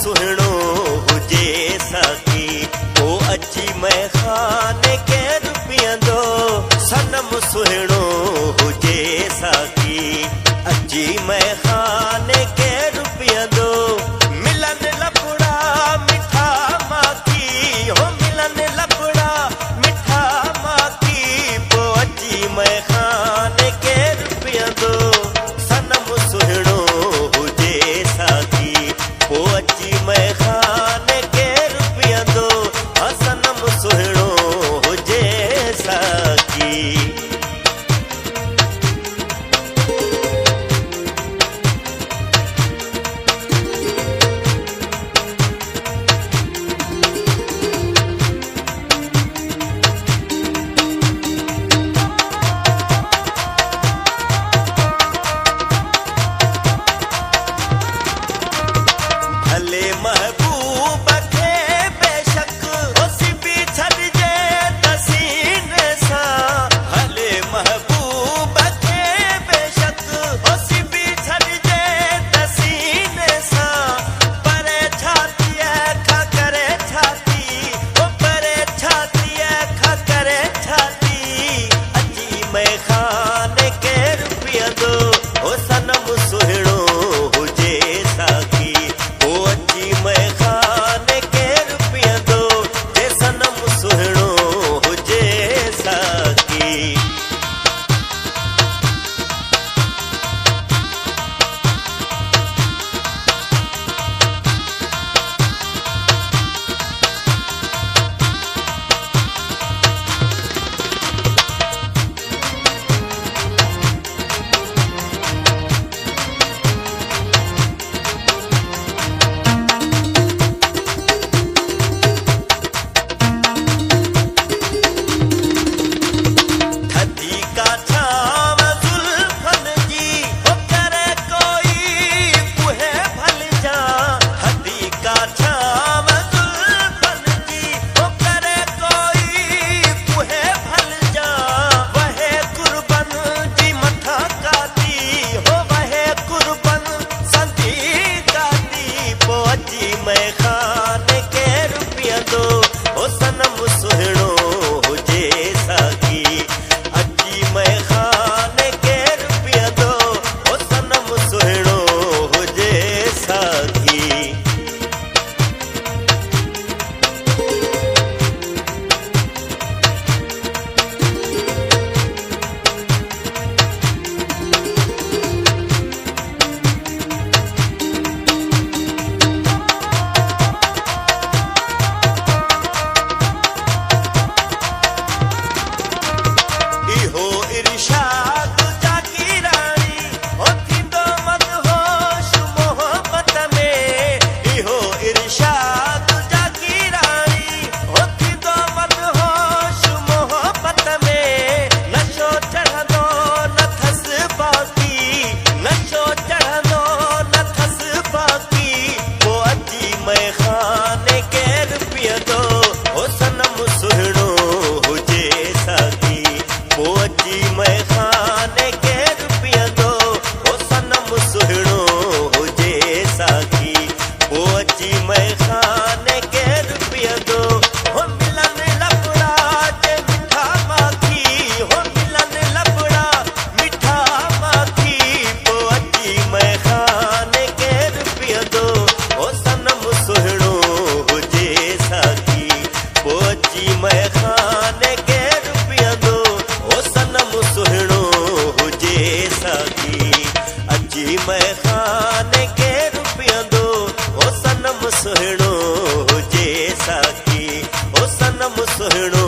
सुहिणो हुजे साकी पोइ अची मैं खाने केरु पीअंदो सनम सुहिणो हुजे साकी अची मैं खाने केरु पीअंदो मिलन लफड़ा मिठा माखी हो मिलन लफड़ा मिठा माखी पोइ अची मैं खाने केरु पीअंदो सनम सुहिणो हुजे साकी पोइ अची मैं खाने केरु पीअंदो सनम सुहिणो हुजे साकी भले महबूब खे बेशक ओसिबी छॾिजे तसीने सां भले महबूब खे बेशक ओसिबी छॾिजे तसीने सां परे छातीअ खां करे छाती ओ परे छातीअ खां करे छाती अची मैं खाने केरु पीअंदो ओ सनम सुहिणो हुजे साकी अची मैं खाने केरु पीअंदो जे सनम सुहिणो हुजे साकी थधी का छांव जुल्फन जी हो करे कोई कुहे भल जा थधी का छांव जुल्फन जी हो करे कोई कुहे भल जा वहे कुर्बन जी मथा काती हो वहे कुर्बन संधी काती पोइ अची मैं खाने केरु पीअंदो हो सनम सुहिणो हुजे साकी अची मैं खाने केरु पीअंदो हो सनम सुहिणो हुजे साकी इहो इरशाद जागी राणी हो थींदो मदहोश मोहब्बत में इहो इरशाद जागी राणी हो थींदो मदहोश मोहब्बत में नशो चढ़ंदो न थस बाकी नशो चढ़ंदो न थस बाकी पोइ अची मैं खाने केरु पीअंदो हो सनम सुहिणो हुजे साकी पोइ अची मैं खाने केरु पीअंदो हो सनम सुहिणो हुजे साकी पोइ अची मैं खाने केरु पीअंदो हो मिलन लफड़ा जे मिठा माखी हो मिलन लफड़ा मिठा माखी पोइ अची मैं खाने केरु पीअंदो हो सनम सुहिणो हुजे साकी पोइ अची मैं खाने केरु पीअंदो हो सनम सुहिणो हुजे साकी अची मैं खाने केरु पीअंदो हो सनम सुहिणो हुजे साकी हो सनम सुहिणो